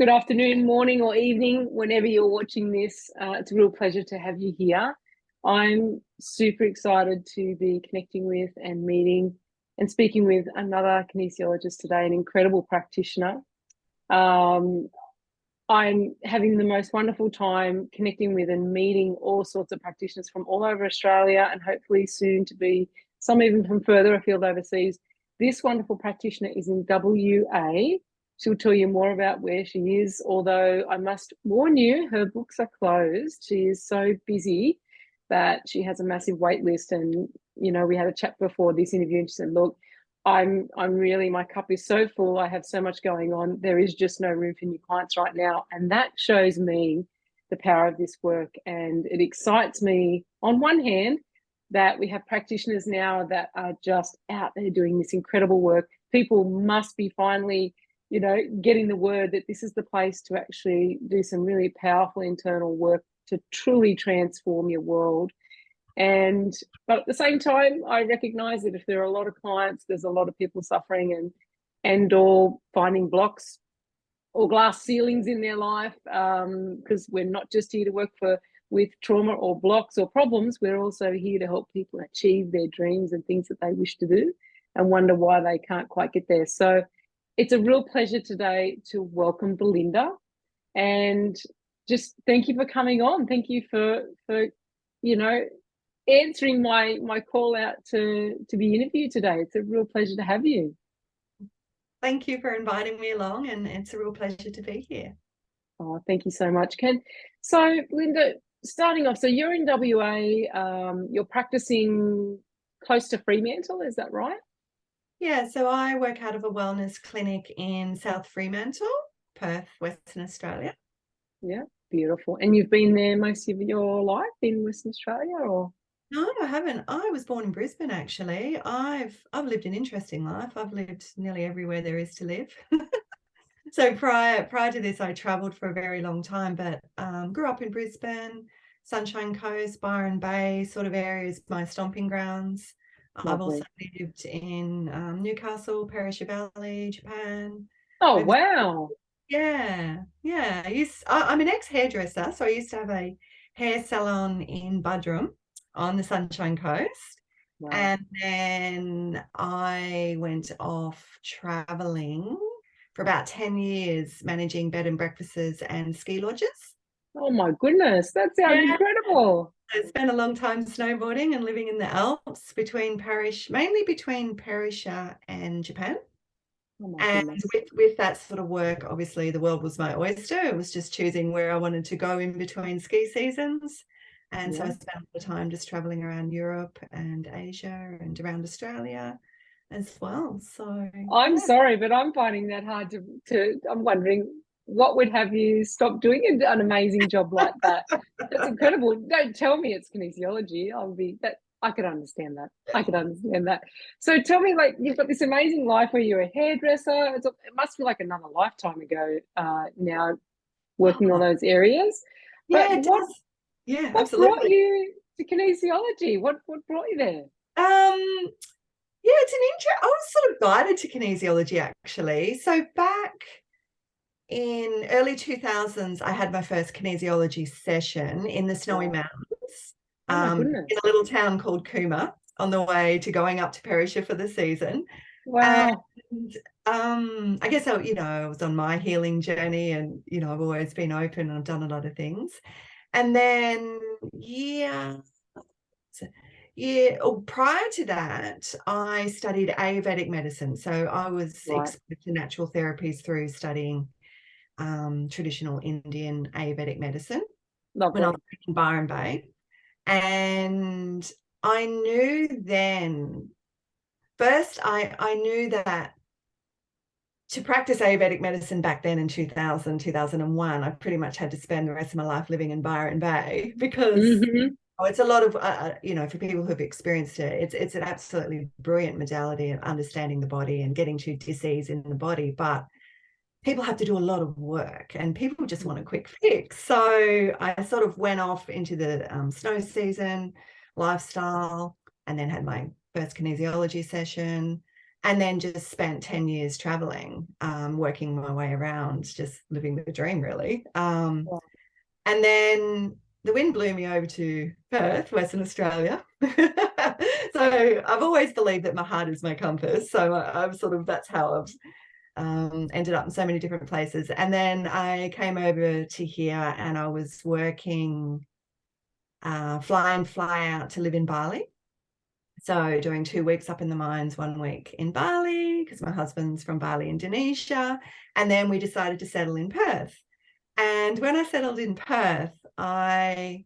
Good afternoon, morning, or evening, whenever you're watching this. It's a real pleasure to have you here. I'm super excited to be connecting with and meeting and speaking with another kinesiologist today, an incredible practitioner. I'm having the most wonderful time connecting with and meeting all sorts of practitioners from all over Australia, and hopefully soon to be some even from further afield overseas. This wonderful practitioner is in WA. She'll tell you more about where she is, although I must warn you, her books are closed. She is so busy that she has a massive wait list. And, you know, we had a chat before this interview and she said, look, I'm really, my cup is so full. I have so much going on. There is just no room for new clients right now. And that shows me the power of this work. And it excites me on one hand that we have practitioners now that are just out there doing this incredible work. People must be finally, you know, getting the word that this is the place to actually do some really powerful internal work to truly transform your world. But at the same time, I recognize that if there are a lot of clients, there's a lot of people suffering and or finding blocks or glass ceilings in their life, because we're not just here to work with trauma or blocks or problems. We're also here to help people achieve their dreams and things that they wish to do and wonder why they can't quite get there. So it's a real pleasure today to welcome Belinda, and just thank you for coming on. Thank you for you know, answering my call out to be interviewed today. It's a real pleasure to have you. Thank you for inviting me along, and it's a real pleasure to be here. Oh, thank you so much, Ken. So, Belinda, starting off, so you're in WA, you're practicing close to Fremantle, is that right? Yeah, so I work out of a wellness clinic in South Fremantle, Perth, Western Australia. Yeah, beautiful. And you've been there most of your life in Western Australia, or? No, I haven't. I was born in Brisbane, actually. I've lived an interesting life. I've lived nearly everywhere there is to live. So prior to this, I travelled for a very long time, but grew up in Brisbane, Sunshine Coast, Byron Bay sort of areas, my stomping grounds. Lovely. I've also lived in Newcastle, Perisher Valley, Japan. Oh, wow. Yeah. I'm an ex-hairdresser, so I used to have a hair salon in Buderim on the Sunshine Coast. Wow. And then I went off traveling for about 10 years, managing bed and breakfasts and ski lodges. Oh my goodness, that sounds incredible. I spent a long time snowboarding and living in the Alps mainly between Perisher and Japan. Oh And goodness. with that sort of work, obviously the world was my oyster. It was just choosing where I wanted to go in between ski seasons. And so I spent a lot of time just traveling around Europe and Asia and around Australia as well. So I'm sorry, but I'm finding that hard to I'm wondering what would have you stop doing an amazing job like that. That's incredible. Don't tell me it's kinesiology. I could understand that. I could understand that. So tell me, like, you've got this amazing life where you're a hairdresser. It must feel like another lifetime ago now, working on those areas. Yeah, But it does. Yeah, what absolutely. brought you to kinesiology? What brought you there? Yeah, it's an I was sort of guided to kinesiology, actually. So back in early 2000s, I had my first kinesiology session in the Snowy Mountains, Oh my goodness. in a little town called Cooma, on the way to going up to Perisher for the season. Wow. And I guess I was on my healing journey, and I've always been open and I've done a lot of things. And then prior to that, I studied Ayurvedic medicine. So I was exposed to natural therapies through studying traditional Indian Ayurvedic medicine. Lovely. When I was in Byron Bay. And I knew then, first I knew that to practice Ayurvedic medicine back then in 2000, 2001, I pretty much had to spend the rest of my life living in Byron Bay, because it's a lot of, for people who've experienced it, it's an absolutely brilliant modality of understanding the body and getting to disease in the body. But people have to do a lot of work, and people just want a quick fix. So I sort of went off into the snow season lifestyle, and then had my first kinesiology session. and then just spent 10 years traveling, working my way around, just living the dream, really. Wow. And then the wind blew me over to Perth, Western Australia. So I've always believed that my heart is my compass. So I'm sort of, that's how I've ended up in so many different places. And then I came over to here and I was working, fly in, fly out to live in Bali. So doing 2 weeks up in the mines, 1 week in Bali, because my husband's from Bali, Indonesia. And then we decided to settle in Perth. And when I settled in Perth, I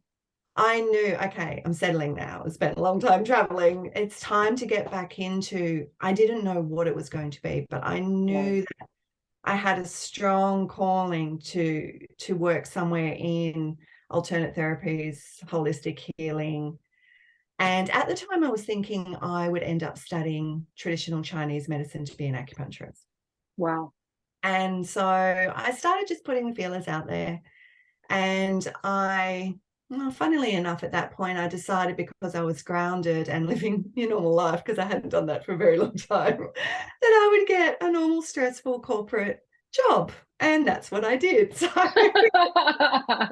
knew, okay, I'm settling now. I spent a long time traveling. It's time to get back into, I didn't know what it was going to be, but I knew that I had a strong calling to work somewhere in alternate therapies, holistic healing. And at the time I was thinking I would end up studying traditional Chinese medicine to be an acupuncturist. Wow. And so I started just putting the feelers out there. And funnily enough, at that point, I decided, because I was grounded and living your normal life, because I hadn't done that for a very long time, that I would get a normal, stressful corporate job. And that's what I did. So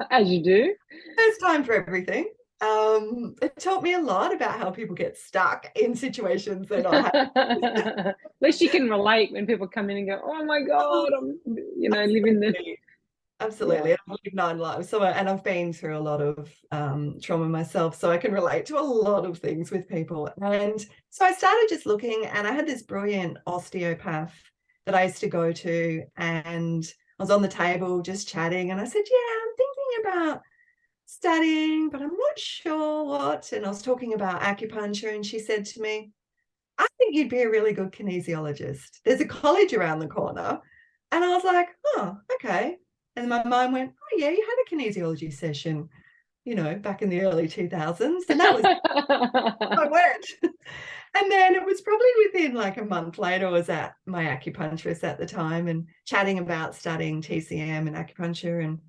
As you do. first time for everything. It taught me a lot about how people get stuck in situations they're not happy. At least you can relate when people come in and go, "Oh my God, I'm, living this." Absolutely. Yeah. I've lived 9 lives. So, and I've been through a lot of trauma myself. So I can relate to a lot of things with people. And so I started just looking, and I had this brilliant osteopath that I used to go to, and I was on the table just chatting. And I said, yeah, I'm thinking about studying, but I'm not sure what. And I was talking about acupuncture, and she said to me, I think you'd be a really good kinesiologist. There's a college around the corner. And I was like, oh, okay. And my mind went, oh, yeah, you had a kinesiology session, back in the early 2000s. And that was, I went. And then it was probably within like a month later, I was at my acupuncturist at the time and chatting about studying TCM and acupuncture.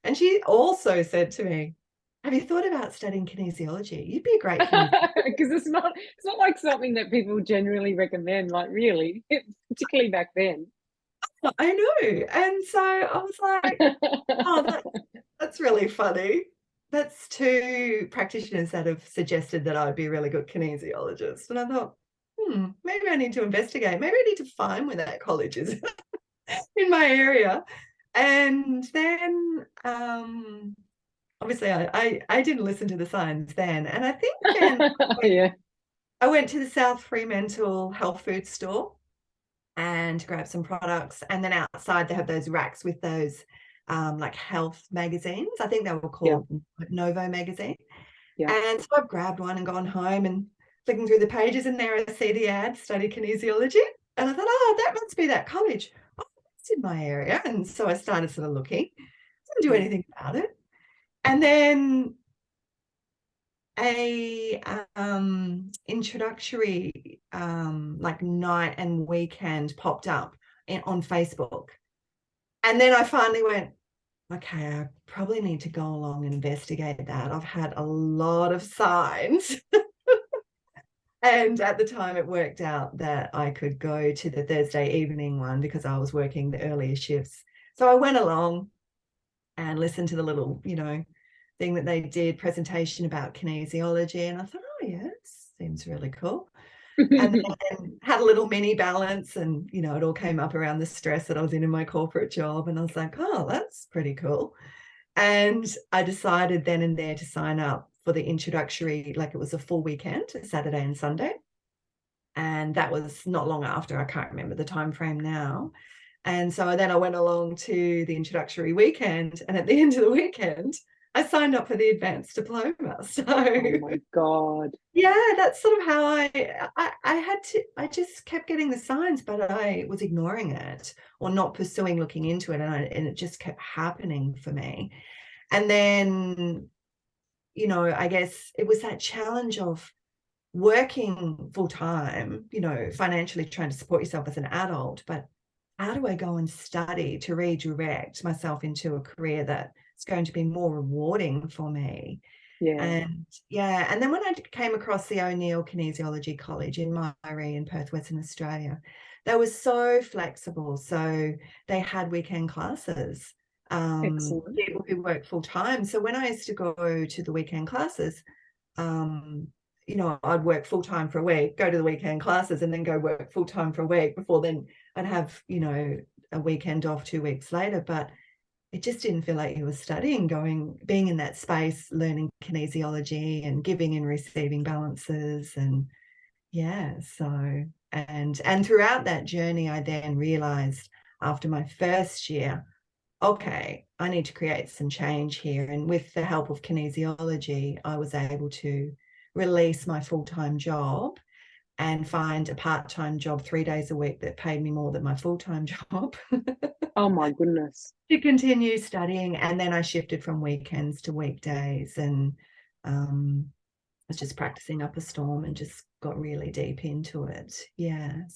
And she also said to me, have you thought about studying kinesiology? You'd be a great kinesiologist. Because it's not like something that people generally recommend, like, really, particularly back then. I know. And so I was like, oh, that's really funny. That's 2 practitioners that have suggested that I'd be a really good kinesiologist. And I thought, maybe I need to investigate. Maybe I need to find where that college is in my area. And then obviously I didn't listen to the signs then. And I think then Yeah. I went to the South Fremantle health food store and grab some products. And then outside they have those racks with those like health magazines. I think they were called Novo magazine. Yeah. And so I've grabbed one and gone home and flicking through the pages, and there I see the ad, study kinesiology. And I thought, oh, that must be that college. Oh, that's in my area. And so I started sort of looking. Didn't do anything about it. And then a introductory like night and weekend popped up on Facebook. And then I finally went, okay, I probably need to go along and investigate that. I've had a lot of signs. And at the time it worked out that I could go to the Thursday evening one because I was working the earlier shifts. So I went along and listened to the little, thing that they did, presentation about kinesiology. And I thought, oh yeah, it seems really cool. And then had a little mini balance, and it all came up around the stress that I was in my corporate job. And I was like, oh, that's pretty cool. And I decided then and there to sign up for the introductory, like it was a full weekend, Saturday and Sunday. And that was not long after, I can't remember the time frame now. And so then I went along to the introductory weekend, and at the end of the weekend, I signed up for the advanced diploma. So, oh my God. yeah, that's sort of how I just kept getting the signs, but I was ignoring it or not pursuing looking into it. And it just kept happening for me. And then, I guess it was that challenge of working full time, financially trying to support yourself as an adult, but how do I go and study to redirect myself into a career that's going to be more rewarding for me? Yeah. And and then when I came across the O'Neill Kinesiology College in Murray in Perth, Western Australia, they were so flexible. So they had weekend classes, Excellent. people who work full time. So when I used to go to the weekend classes, you know, I'd work full time for a week, go to the weekend classes, and then go work full time for a week before then I'd have, you know, a weekend off 2 weeks later. But it just didn't feel like you were studying, being in that space, learning kinesiology and giving and receiving balances. And so, and throughout that journey, I then realized after my first year, okay, I need to create some change here. And with the help of kinesiology, I was able to release my full-time job and find a part-time job 3 days a week that paid me more than my full-time job. Oh my goodness. To continue studying. And then I shifted from weekends to weekdays, and was just practicing up a storm and just got really deep into it. And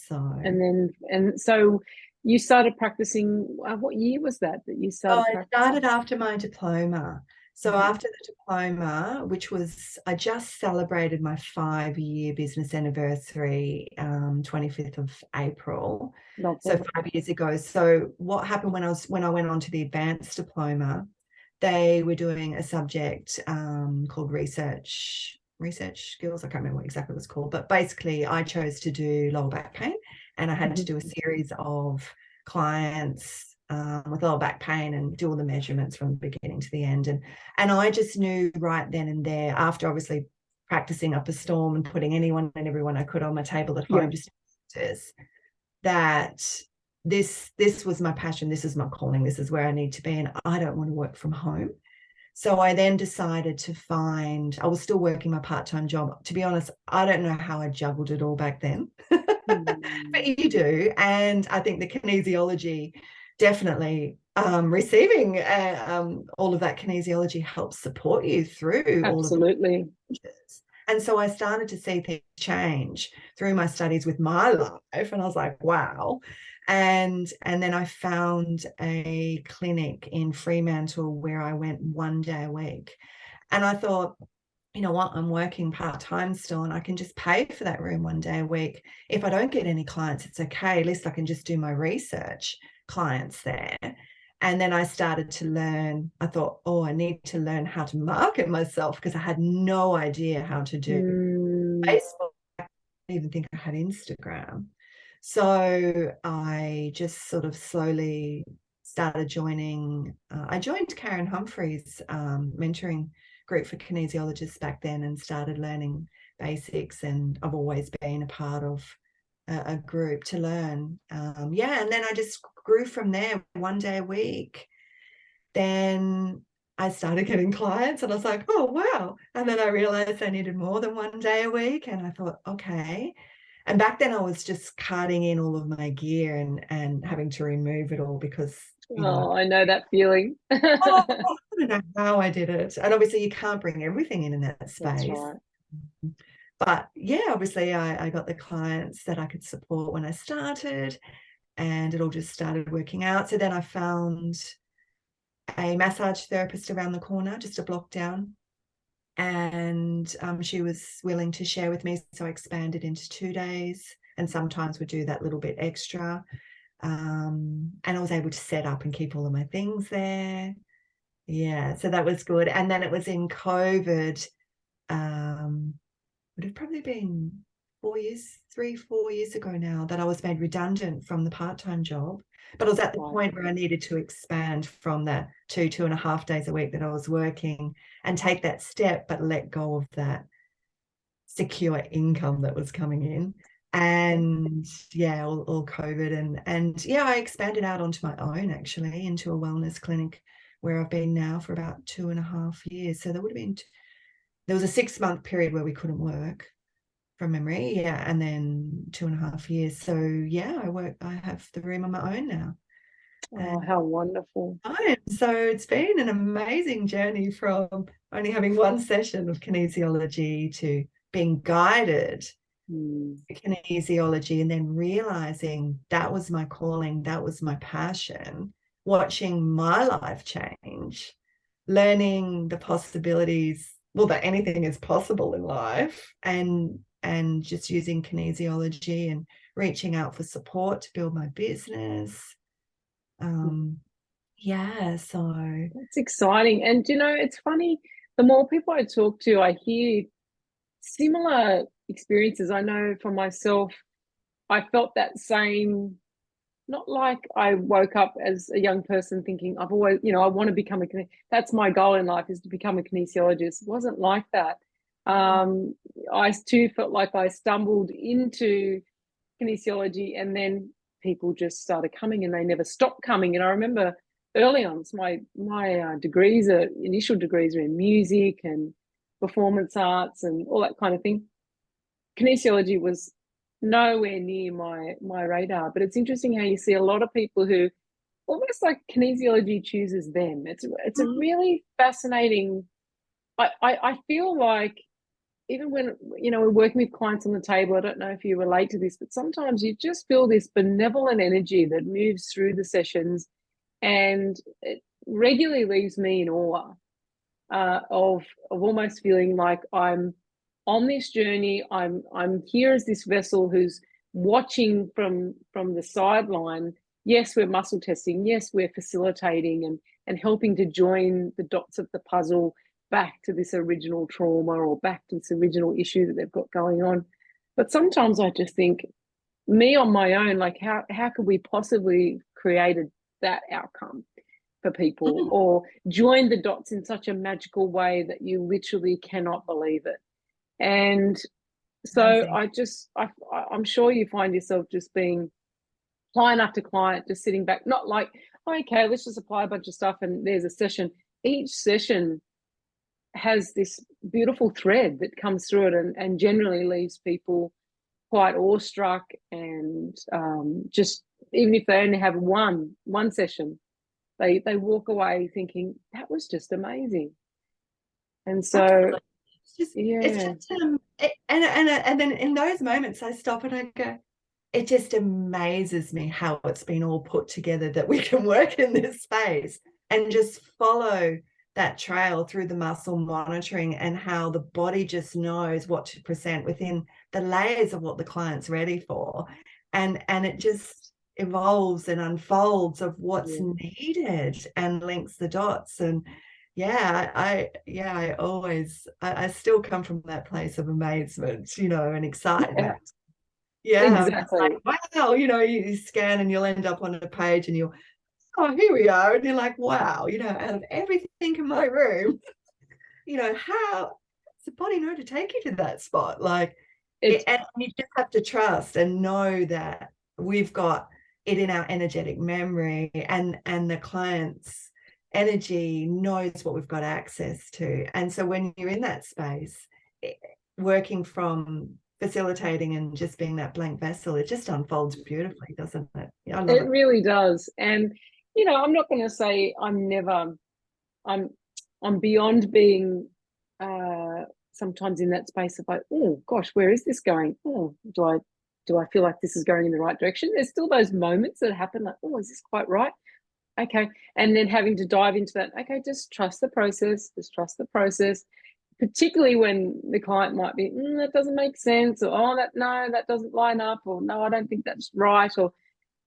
so you started practicing, what year was that you started I practicing? started after my diploma. So Mhm. after the diploma, which was, I just celebrated my 5-year business anniversary, 25th of April. So Lovely. 5 years ago. So what happened when I went on to the advanced diploma, they were doing a subject called research skills. I can't remember what exactly it was called, but basically I chose to do lower back pain, and I had to Mhm. do a series of clients with lower back pain and do all the measurements from the beginning to the end. And I just knew right then and there, after obviously practicing up a storm and putting anyone and everyone I could on my table at Yeah. home, just that this was my passion, this is my calling, this is where I need to be, and I don't want to work from home. So I then decided to I was still working my part-time job. To be honest, I don't know how I juggled it all back then, but you do. And I think the kinesiology definitely, receiving all of that kinesiology helps support you through all of the Absolutely. changes. And so I started to see things change through my studies with my life. And I was like, wow. And then I found a clinic in Fremantle where I went 1 day a week. And I thought, you know what, I'm working part-time still, and I can just pay for that room 1 day a week. If I don't get any clients, it's okay. At least I can just do my research clients there. And then I started to learn. I thought, oh, I need to learn how to market myself, because I had no idea how to do Mm. Facebook. I didn't even think I had Instagram. So I just sort of slowly started joining. I joined Karen Humphrey's mentoring group for kinesiologists back then, and started learning basics. And I've always been a part of a group to learn. And then I just grew from there, 1 day a week. Then I started getting clients, and I was like, oh, wow. And then I realized I needed more than 1 day a week. And I thought, okay. And back then I was just carting in all of my gear and having to remove it all because, you know, Oh, I know that feeling. oh, I don't know how I did it. And obviously you can't bring everything in that That's space. right. But obviously I got the clients that I could support when I started, and it all just started working out. So then I found a massage therapist around the corner, just a block down. And she was willing to share with me. So I expanded into 2 days, and sometimes would do that little bit extra. And I was able to set up and keep all of my things there. So that was good. And then it was in COVID, would have probably been 4 years ago now, that I was made redundant from the part-time job. But I was at the Wow. point where I needed to expand from the 2.5 days a week that I was working, and take that step, but let go of that secure income that was coming in. And all COVID, and I expanded out onto my own, actually, into a wellness clinic where I've been now for about 2.5 years. So there was a 6-month period where we couldn't work, from memory, and then 2.5 years. So I have the room on my own now. Oh, how wonderful. So it's been an amazing journey from only having one session of kinesiology to being guided Mm. to kinesiology, and then realizing that was my calling, that was my passion, watching my life change, learning the possibilities well, that anything is possible in life, and just using kinesiology and reaching out for support to build my business. Yeah, so It's exciting. And you know, it's funny, the more people I talk to, I hear similar experiences. I know for myself, I felt that same, not like I woke up as a young person thinking I've always, you know, I want to become that's my goal in life, is to become a kinesiologist. It wasn't like that. I too felt like I stumbled into kinesiology, and then people just started coming and they never stopped coming. And I remember early on, my degrees are initial degrees are in music and performance arts and all that kind of thing. Kinesiology was nowhere near my radar. But it's interesting how you see a lot of people who almost like kinesiology chooses them. It's a really fascinating. I feel like even when, you know, we're working with clients on the table, I don't know if you relate to this, but sometimes you just feel this benevolent energy that moves through the sessions, and it regularly leaves me in awe of almost feeling like I'm on this journey. I'm here as this vessel who's watching from the sideline. Yes, we're muscle testing. Yes, we're facilitating and helping to join the dots of the puzzle back to this original trauma or back to this original issue that they've got going on. But sometimes I just think, me on my own, like how could we possibly created that outcome for people, or join the dots in such a magical way that you literally cannot believe it? And so amazing. I'm sure you find yourself just being client after client, just sitting back, not like, oh, okay, let's just apply a bunch of stuff and there's a session. Each session has this beautiful thread that comes through it, and generally leaves people quite awestruck, and just, even if they only have one session, they walk away thinking that was just amazing. And so, Absolutely. It's yeah, just and then in those moments I stop and I go, it just amazes me how it's been all put together that we can work in this space and just follow that trail through the muscle monitoring, and how the body just knows what to present within the layers of what the client's ready for, and it just evolves and unfolds of what's yeah, needed and links the dots. And I still come from that place of amazement, you know, and yeah, excitement. Yeah, I'm just exactly. like, wow, you know, you scan and you'll end up on a page and you'll, oh, here we are. And you're like, wow, you know, out of everything in my room, you know, how does the body know to take you to that spot? Like, It's and you just have to trust and know that we've got it in our energetic memory, and the client's energy knows what we've got access to. And so when you're in that space, working from facilitating and just being that blank vessel, it just unfolds beautifully, doesn't it? Yeah, I love it it. really does. And you know, I'm not going to say I'm I'm beyond being sometimes in that space of like, oh gosh, where is this going? Oh, do I feel like this is going in the right direction? There's still those moments that happen, like, oh, is this quite right? Okay. And then having to dive into that, okay, just trust the process, just trust the process, particularly when the client might be, that doesn't make sense, or, oh, no, that doesn't line up, or no, I don't think that's right. Or,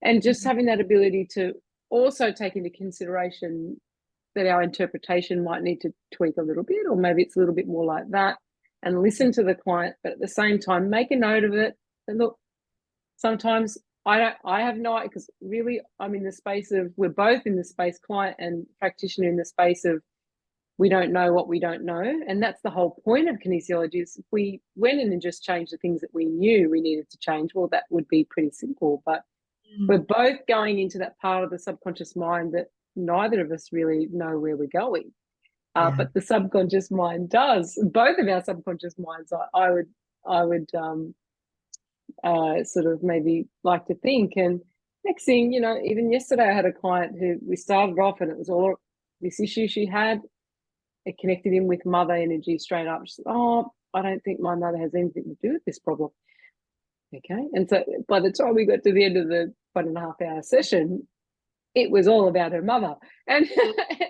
and just having that ability to also take into consideration that our interpretation might need to tweak a little bit, or maybe it's a little bit more like that, and listen to the client, but at the same time, make a note of it. And look, sometimes I have no idea, because really I'm in the space of, we're both in the space, client and practitioner, in the space of, we don't know what we don't know. And that's the whole point of kinesiology, is if we went in and just changed the things that we knew we needed to change, well, that would be pretty simple. But we're both going into that part of the subconscious mind that neither of us really know where we're going. Yeah. But the subconscious mind does. Both of our subconscious minds, I would sort of maybe like to think. And next thing, you know, even yesterday I had a client who, we started off and it was all this issue she had. It connected in with mother energy straight up. She said, oh, I don't think my mother has anything to do with this problem. Okay. And so by the time we got to the end of the 1.5 hour session, it was all about her mother. And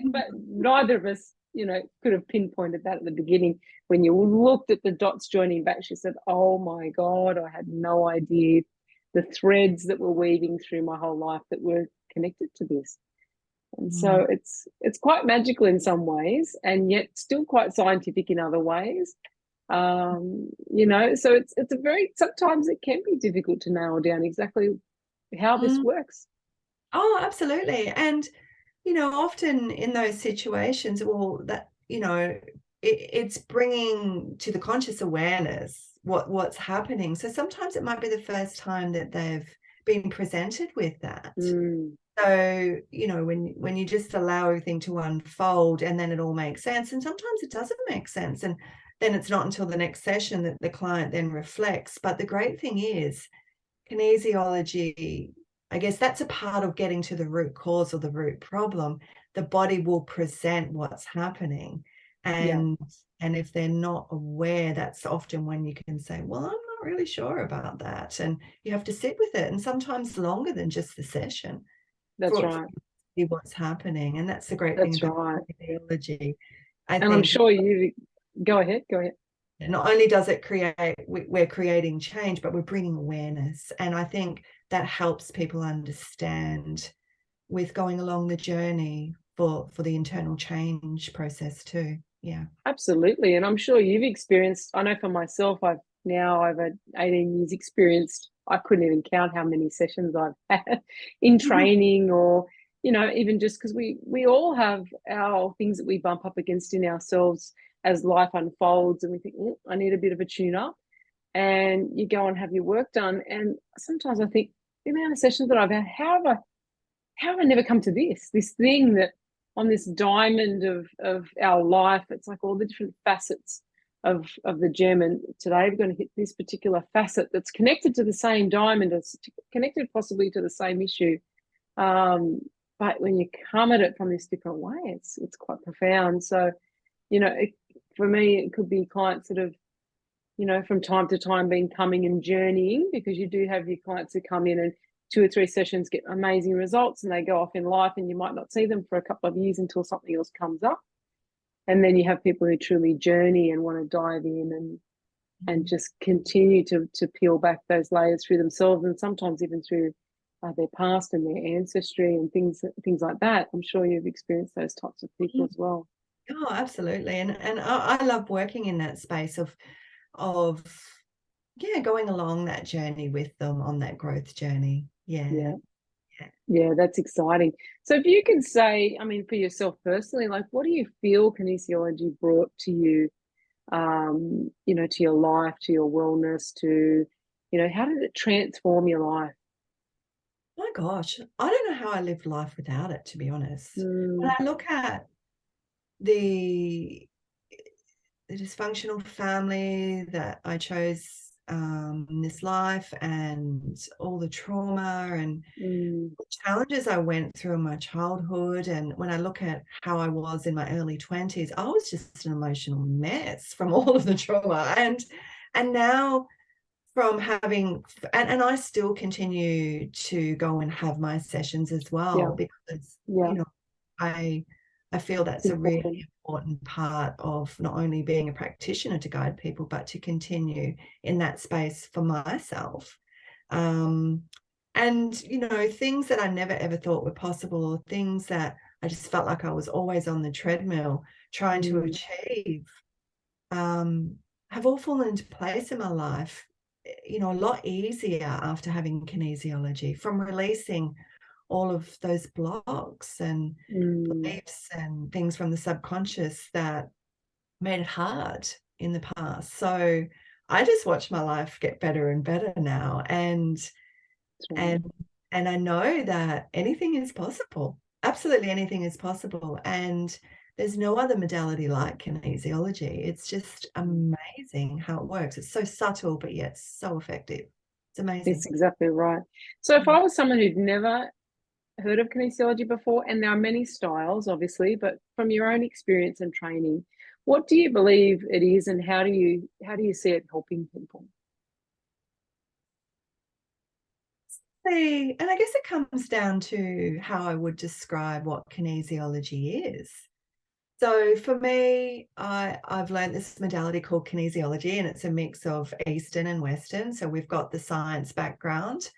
but neither of us could have pinpointed that at the beginning. When you looked at the dots joining back, she said, oh my God, I had no idea the threads that were weaving through my whole life that were connected to this. And so it's quite magical in some ways, and yet still quite scientific in other ways. So it's a very, sometimes it can be difficult to nail down exactly how this works. Oh, absolutely. And, often in those situations, well, that, it's bringing to the conscious awareness what's happening. So sometimes it might be the first time that they've been presented with that. So, when you just allow everything to unfold and then it all makes sense, and sometimes it doesn't make sense. And then it's not until the next session that the client then reflects. But the great thing is, kinesiology, I guess that's a part of getting to the root cause or the root problem. The body will present what's happening. And if they're not aware, that's often when you can say, well, I'm not really sure about that. And you have to sit with it. And sometimes longer than just the session. That's right. See what's happening. And that's the great thing That's about right. kinesiology. And I'm sure you go ahead. Not only does it we're creating change, but we're bringing awareness. And I think that helps people understand with going along the journey for the internal change process too. Yeah. Absolutely. And I'm sure you've experienced, I know for myself, I've now over 18 years experienced, I couldn't even count how many sessions I've had in training, or, even just because we all have our things that we bump up against in ourselves as life unfolds, and we think, I need a bit of a tune up, and you go and have your work done. And sometimes I think the amount of sessions that I've had, how have I never come to this thing that on this diamond of our life, it's like all the different facets of the gem. And today we're going to hit this particular facet that's connected to the same diamond, it's connected possibly to the same issue. But when you come at it from this different way, it's quite profound. So, for me, it could be clients that have, from time to time been coming and journeying, because you do have your clients who come in and 2 or 3 sessions get amazing results and they go off in life, and you might not see them for a couple of years until something else comes up. And then you have people who truly journey and want to dive in and just continue to peel back those layers through themselves, and sometimes even through their past and their ancestry and things like that. I'm sure you've experienced those types of people as well. Oh, absolutely. And I love working in that space of going along that journey with them on that growth journey. Yeah, that's exciting. So if you can say, I mean, for yourself personally, like, what do you feel kinesiology brought to you, to your life, to your wellness, to, how did it transform your life? My gosh, I don't know how I lived life without it, to be honest. When I look at the dysfunctional family that I chose in this life, and all the trauma and the challenges I went through in my childhood, and when I look at how I was in my early 20s, I was just an emotional mess from all of the trauma. And now, from having, and I still continue to go and have my sessions as well, because I feel that's a really important part of not only being a practitioner to guide people, but to continue in that space for myself. And, things that I never ever thought were possible, or things that I just felt like I was always on the treadmill trying to achieve, have all fallen into place in my life, a lot easier after having kinesiology, from releasing all of those blocks and beliefs and things from the subconscious that made it hard in the past. So I just watch my life get better and better now, and I know that anything is possible. Absolutely anything is possible. And there's no other modality like kinesiology. It's just amazing how it works. It's so subtle, but yet so effective. It's amazing. That's exactly right. So if I was someone who'd never heard of kinesiology before, and there are many styles, obviously, but from your own experience and training, what do you believe it is, and how do you see it helping people? And I guess it comes down to how I would describe what kinesiology is. So for me, I've learned this modality called kinesiology, and it's a mix of Eastern and Western. So we've got the science background,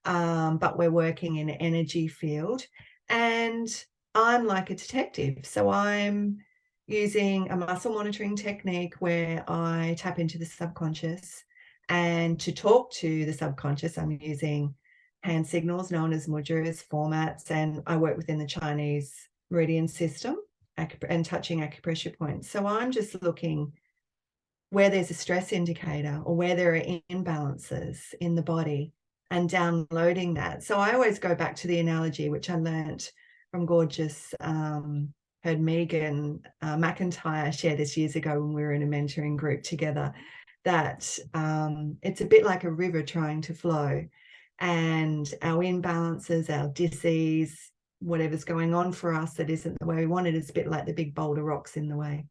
but we're working in an energy field. And I'm like a detective. So I'm using a muscle monitoring technique where I tap into the subconscious. And to talk to the subconscious, I'm using hand signals known as mudras, formats, and I work within the Chinese meridian system and touching acupressure points. So I'm just looking where there's a stress indicator or where there are imbalances in the body and downloading that. So I always go back to the analogy, which I learnt from gorgeous, heard Megan McIntyre share this years ago when we were in a mentoring group together, that it's a bit like a river trying to flow, and our imbalances, our dis-ease, whatever's going on for us that isn't the way we want it, is a bit like the big boulder rocks in the way.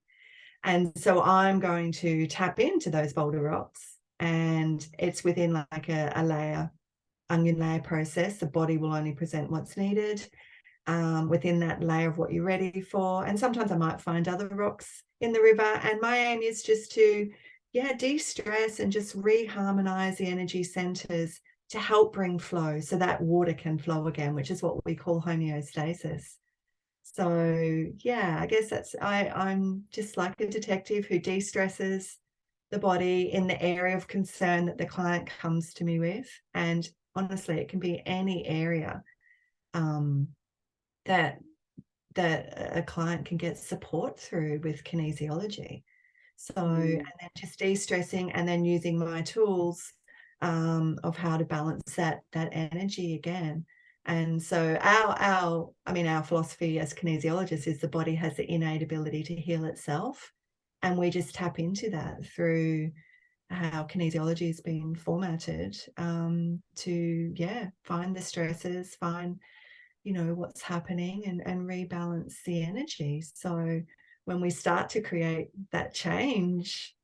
And so I'm going to tap into those boulder rocks, and it's within like a layer, onion layer process. The body will only present what's needed within that layer of what you're ready for. And sometimes I might find other rocks in the river. And my aim is just to, de-stress and just reharmonize the energy centers to help bring flow so that water can flow again, which is what we call homeostasis. So I guess I'm just like a detective who de-stresses the body in the area of concern that the client comes to me with. And honestly, it can be any area that a client can get support through with kinesiology. So, and then just de-stressing and then using my tools of how to balance that energy again. And so our philosophy as kinesiologists is the body has the innate ability to heal itself. And we just tap into that through how kinesiology has been formatted to, find the stresses, find, what's happening and rebalance the energy. So when we start to create that change,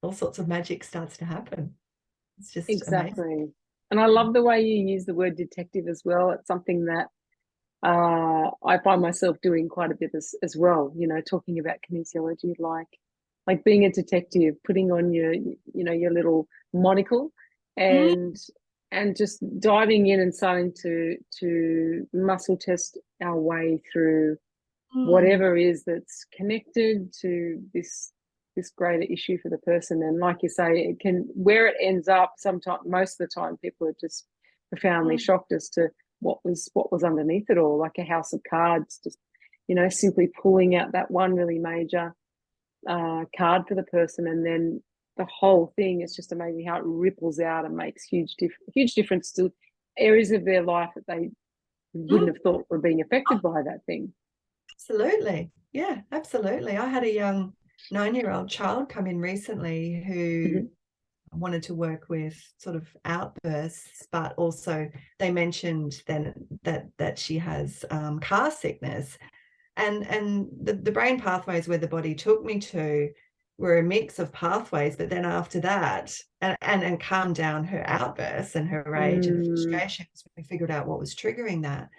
all sorts of magic starts to happen. It's just Exactly. amazing. And I love the way you use the word detective as well. It's something that I find myself doing quite a bit as well, talking about kinesiology, like being a detective, putting on your little monocle Mm, and just diving in and starting to muscle test our way through mm, whatever is that's connected to this greater issue for the person. And like you say, it can, where it ends up, sometimes, most of the time, people are just profoundly mm, shocked as to what was underneath it all, like a house of cards, just simply pulling out that one really major card for the person, and then the whole thing is just amazing how it ripples out and makes huge difference to areas of their life that they wouldn't mm. have thought were being affected by that thing. Absolutely. Yeah, absolutely. I had a young 9-year-old child come in recently who Mhm. wanted to work with sort of outbursts, but also they mentioned then that she has car sickness. And the brain pathways where the body took me to were a mix of pathways, but then after that, and calmed down her outbursts and her rage and Mm, frustrations, we figured out what was triggering that.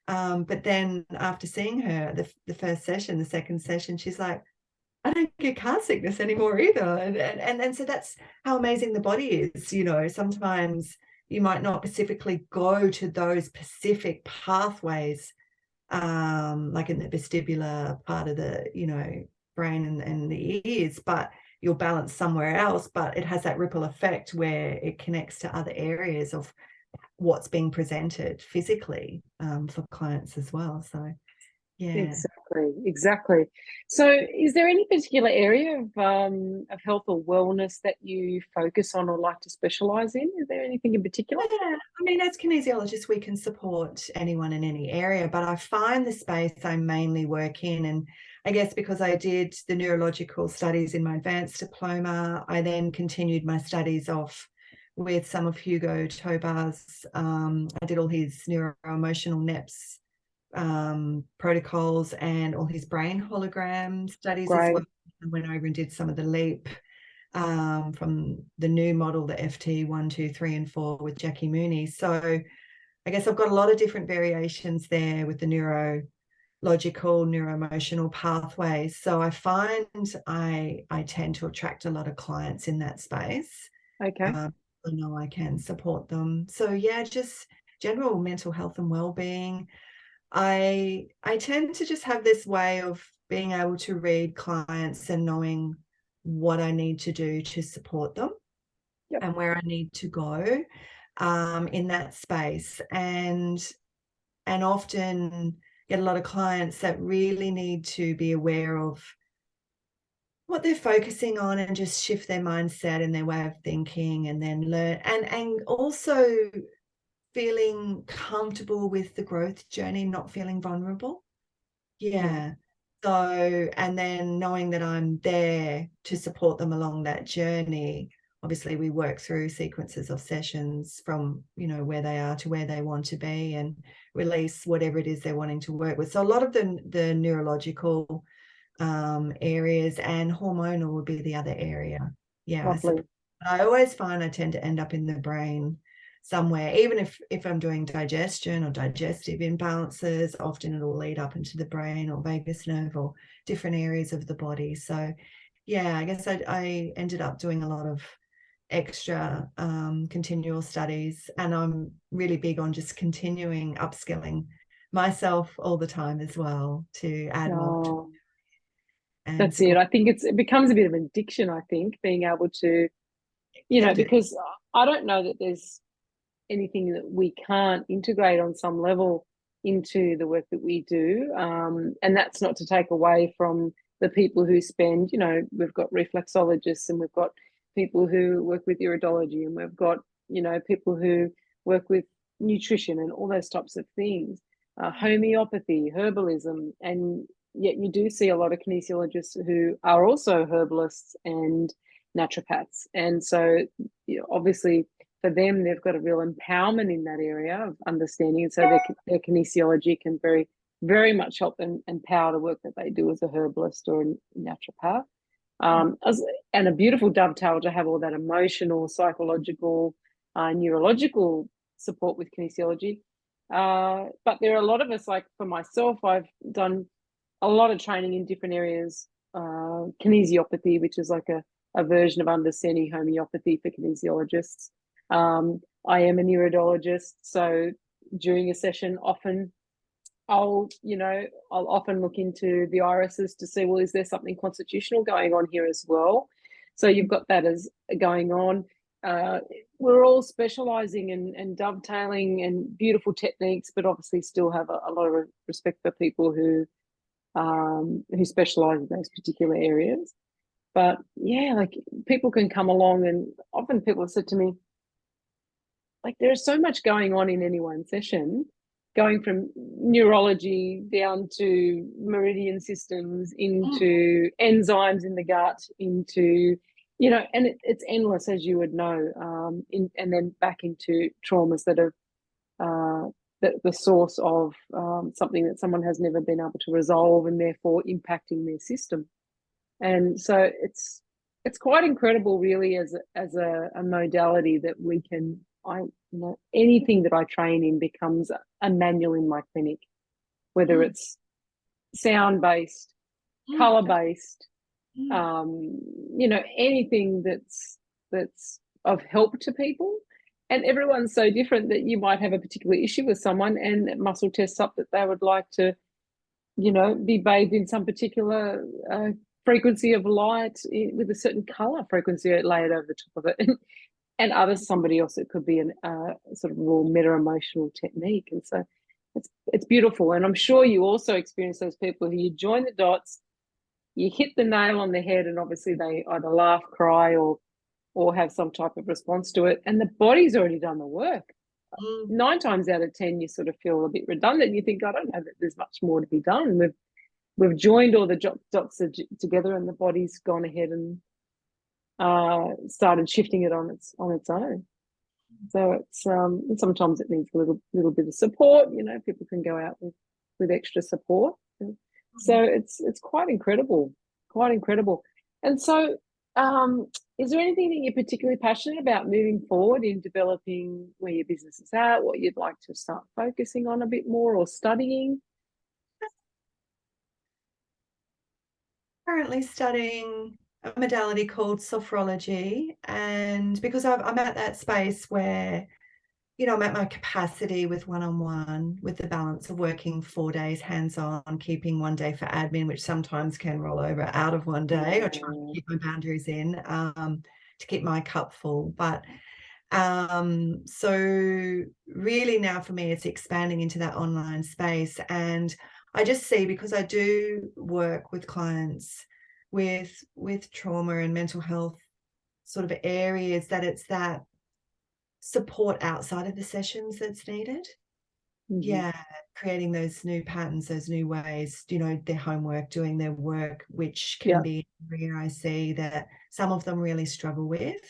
But then after seeing her, the first session, the second session, she's like, I don't get car sickness anymore either. And so that's how amazing the body is. Sometimes you might not specifically go to those specific pathways, like in the vestibular part of the, brain and the ears, but you'll balance somewhere else. But it has that ripple effect where it connects to other areas of what's being presented physically for clients as well. So, yeah. exactly. So, is there any particular area of health or wellness that you focus on or like to specialize in? Is there anything in particular? Yeah, I mean, as kinesiologists, we can support anyone in any area, but I find the space I mainly work in, and I guess because I did the neurological studies in my advanced diploma, I then continued my studies off with some of Hugo Tobar's. I did all his neuro-emotional NEPs protocols and all his brain hologram studies as well. Great, I went over and did some of the LEAP from the new model, the FT 1, 2, 3, and 4 with Jackie Mooney. So I guess I've got a lot of different variations there with the neuro logical neuroemotional pathways. So I find I tend to attract a lot of clients in that space. Okay. I know I can support them. So yeah, just general mental health and well-being. I tend to just have this way of being able to read clients and knowing what I need to do to support them. Yep. And where I need to go in that space. And often get a lot of clients that really need to be aware of what they're focusing on and just shift their mindset and their way of thinking, and then learn and also feeling comfortable with the growth journey, not feeling vulnerable. Yeah. So, and then knowing that I'm there to support them along that journey. Obviously, we work through sequences of sessions from, where they are to where they want to be, and release whatever it is they're wanting to work with. So a lot of the neurological areas, and hormonal would be the other area. Yeah. Lovely. I always find I tend to end up in the brain somewhere, even if I'm doing digestion or digestive imbalances, often it'll lead up into the brain or vagus nerve or different areas of the body. So yeah, I guess I ended up doing a lot of extra continual studies, and I'm really big on just continuing upskilling myself all the time as well to add more Oh, and that's it. support. I think it becomes a bit of an addiction, I think, being able to, And because I don't know that there's anything that we can't integrate on some level into the work that we do. And that's not to take away from the people who spend, we've got reflexologists, and we've got people who work with iridology, and we've got, people who work with nutrition and all those types of things, homeopathy, herbalism. And yet you do see a lot of kinesiologists who are also herbalists and naturopaths. And so, obviously, for them, they've got a real empowerment in that area of understanding. And so their kinesiology can very, very much help them empower the work that they do as a herbalist or a naturopath. And a beautiful dovetail to have all that emotional, psychological, neurological support with kinesiology. But there are a lot of us, like for myself, I've done a lot of training in different areas. Kinesiopathy, which is like a version of understanding homeopathy for kinesiologists. I am a iridologist, so during a session, often I'll often look into the irises to see, well, is there something constitutional going on here as well? So you've got that as going on. We're all specializing and dovetailing and beautiful techniques, but obviously still have a lot of respect for people who specialize in those particular areas. But yeah, like people can come along, and often people have said to me, like, there's so much going on in any one session, going from neurology down to meridian systems, into enzymes in the gut, into, and it's endless, as you would know, and then back into traumas that are the source of something that someone has never been able to resolve, and therefore impacting their system. And so it's quite incredible, really, as a modality that we can. Anything that I train in becomes a manual in my clinic, whether it's sound based, color based, anything that's of help to people. And everyone's so different that you might have a particular issue with someone, and it muscle tests up that they would like to, be bathed in some particular frequency of light with a certain color frequency layered over the top of it. And others, somebody else, it could be a sort of raw meta-emotional technique. And so it's beautiful. And I'm sure you also experience those people who you join the dots, you hit the nail on the head, and obviously they either laugh, cry, or have some type of response to it, and the body's already done the work. 9 times out of 10, you sort of feel a bit redundant. You think, I don't know that there's much more to be done. We've joined all the dots together, and the body's gone ahead and started shifting it on its own. So it's sometimes it needs a little bit of support. People can go out with extra support. So it's quite incredible, quite incredible. And so, is there anything that you're particularly passionate about moving forward in developing where your business is at, what you'd like to start focusing on a bit more or studying? currently studying a modality called sophrology, and because I'm at that space where, you know, I'm at my capacity with one-on-one, with the balance of working 4 days hands-on, keeping 1 day for admin, which sometimes can roll over out of 1 day, or trying to keep my boundaries in, to keep my cup full. But so really now for me, it's expanding into that online space. And I just see, because I do work with clients with trauma and mental health sort of areas, that it's that support outside of the sessions that's needed. Yeah, creating those new patterns, those new ways, you know, their homework, doing their work, which can Yeah. be an area I see that some of them really struggle with.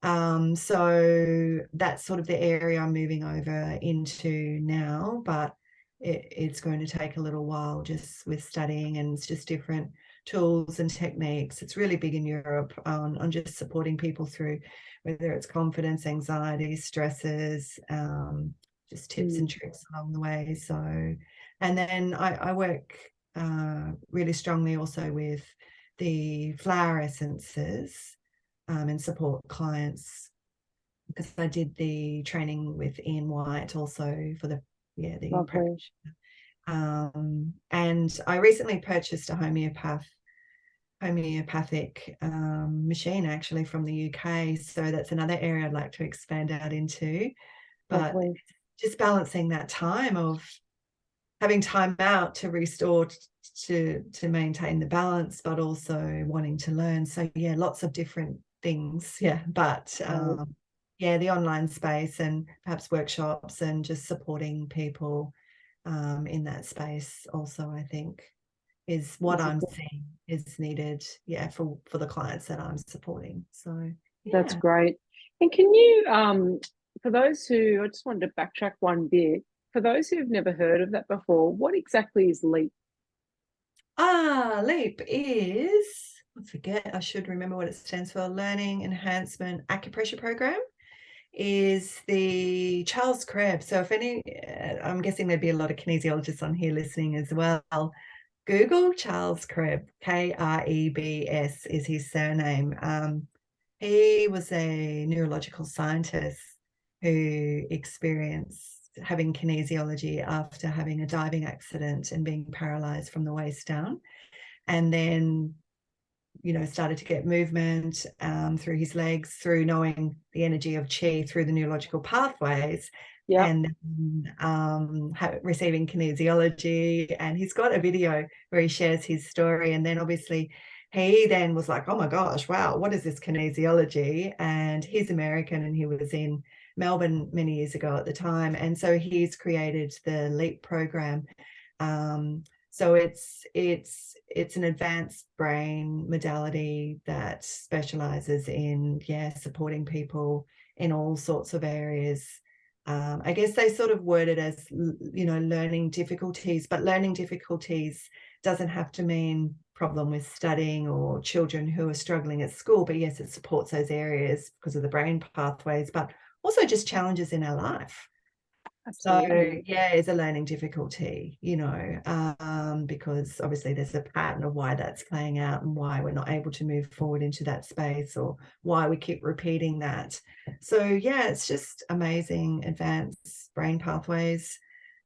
So that's sort of the area I'm moving over into now, but it's going to take a little while, just with studying, and it's just different tools and techniques. It's really big in Europe on just supporting people through, whether it's confidence, anxiety, stresses, just tips and tricks along the way. So, and then I work really strongly also with the flower essences, and support clients, because I did the training with Ian White also for the Lovely. and I recently purchased a homeopathic machine, actually, from the UK. So that's another area I'd like to expand out into. But Lovely. just balancing that time of having time out to restore, to maintain the balance, but also wanting to learn. So yeah, lots of different things. Yeah, but yeah, the online space and perhaps workshops and just supporting people in that space also, I think, is what I'm seeing is needed, yeah, for the clients that I'm supporting. So That's yeah. great. And can you, for those who, I just wanted to backtrack one bit, for those who've never heard of that before, what exactly is LEAP? LEAP is, I forget, I should remember what it stands for, Learning Enhancement Acupressure Program, is the Charles Krebs. So if any, I'm guessing there'd be a lot of kinesiologists on here listening as well. Google Charles Krebs, Krebs is his surname. He was a neurological scientist who experienced having kinesiology after having a diving accident and being paralyzed from the waist down, and then, you know, started to get movement through his legs, through knowing the energy of chi through the neurological pathways, Yeah. and receiving kinesiology. And he's got a video where he shares his story. And then obviously he then was like, oh my gosh, wow, what is this kinesiology? And he's American, and he was in Melbourne many years ago at the time. And so he's created the LEAP program. So it's an advanced brain modality that specializes in, yeah, supporting people in all sorts of areas. I guess they sort of word it as, you know, learning difficulties, but learning difficulties doesn't have to mean problem with studying or children who are struggling at school. But yes, it supports those areas because of the brain pathways, but also just challenges in our life. So Absolutely. yeah, it's a learning difficulty, you know, because obviously there's a pattern of why that's playing out and why we're not able to move forward into that space, or why we keep repeating that. So yeah, it's just amazing advanced brain pathways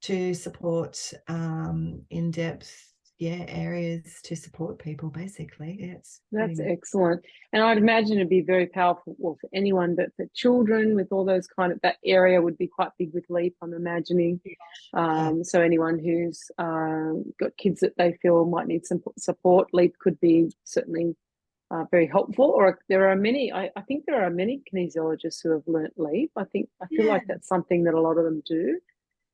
to support in-depth, yeah, areas to support people, basically. Yeah, it's pretty That's much. excellent. And I'd imagine it'd be very powerful, well, for anyone, but for children with all those kind of, that area would be quite big with LEAP, I'm imagining. Yeah. So anyone who's got kids that they feel might need some support, LEAP could be certainly very helpful. Or there are many, I think there are many kinesiologists who have learnt LEAP. I feel Yeah. like that's something that a lot of them do.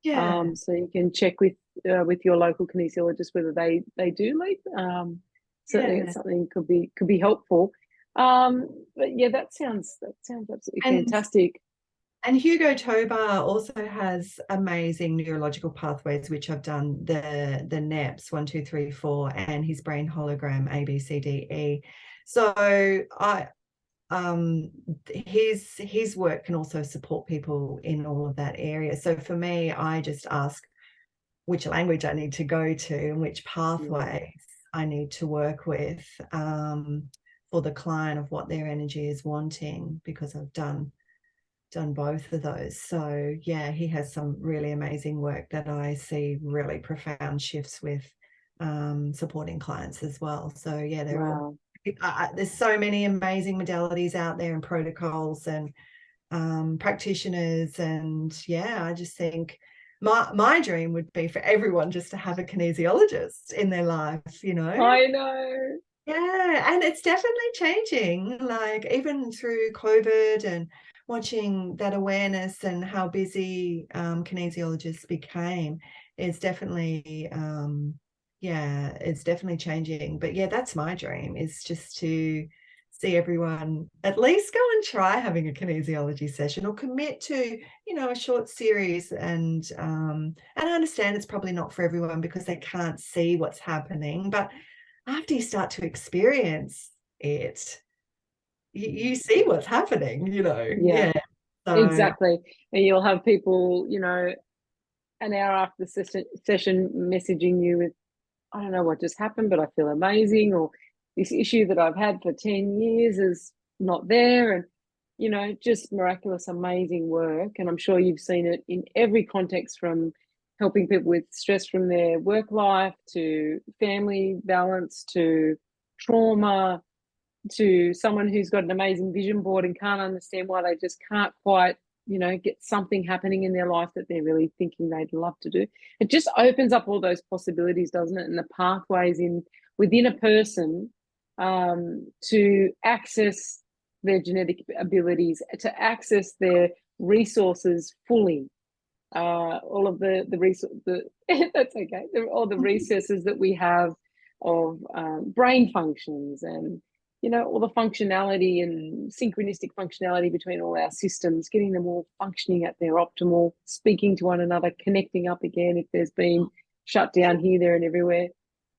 Yeah. So you can check with your local kinesiologist whether they do LEAP. Certainly, Yeah. it's something could be helpful. But yeah, that sounds absolutely And fantastic. And Hugo Tobar also has amazing neurological pathways, which I've done the NEPs 1, 2, 3, 4, and his brain hologram A, B, C, D, E. So I his work can also support people in all of that area. So for me, I just ask which language I need to go to and which Yeah, pathways. I need to work with for the client of what their energy is wanting, because I've done both of those. So yeah, he has some really amazing work that I see really profound shifts with supporting clients as well. So yeah, they're all there's so many amazing modalities out there and protocols and practitioners, and yeah, I just think my dream would be for everyone just to have a kinesiologist in their life, I know. Yeah, and it's definitely changing, like even through COVID and watching that awareness and how busy kinesiologists became is definitely yeah, it's definitely changing. But yeah, that's my dream, is just to see everyone at least go and try having a kinesiology session, or commit to, a short series. And I understand it's probably not for everyone because they can't see what's happening, but after you start to experience it, you see what's happening, Yeah, So exactly. And you'll have people, an hour after the session messaging you with, I don't know what just happened, but I feel amazing, or this issue that I've had for 10 years is not there. And, just miraculous, amazing work. And I'm sure you've seen it in every context, from helping people with stress from their work life to family balance to trauma to someone who's got an amazing vision board and can't understand why they just can't quite, get something happening in their life that they're really thinking they'd love to do. It just opens up all those possibilities, doesn't it? And the pathways within a person to access their genetic abilities, to access their resources fully. All of the that's okay. All the resources that we have of brain functions, and all the functionality and synchronistic functionality between all our systems, getting them all functioning at their optimal, speaking to one another, connecting up again if there's been shut down here, there, and everywhere,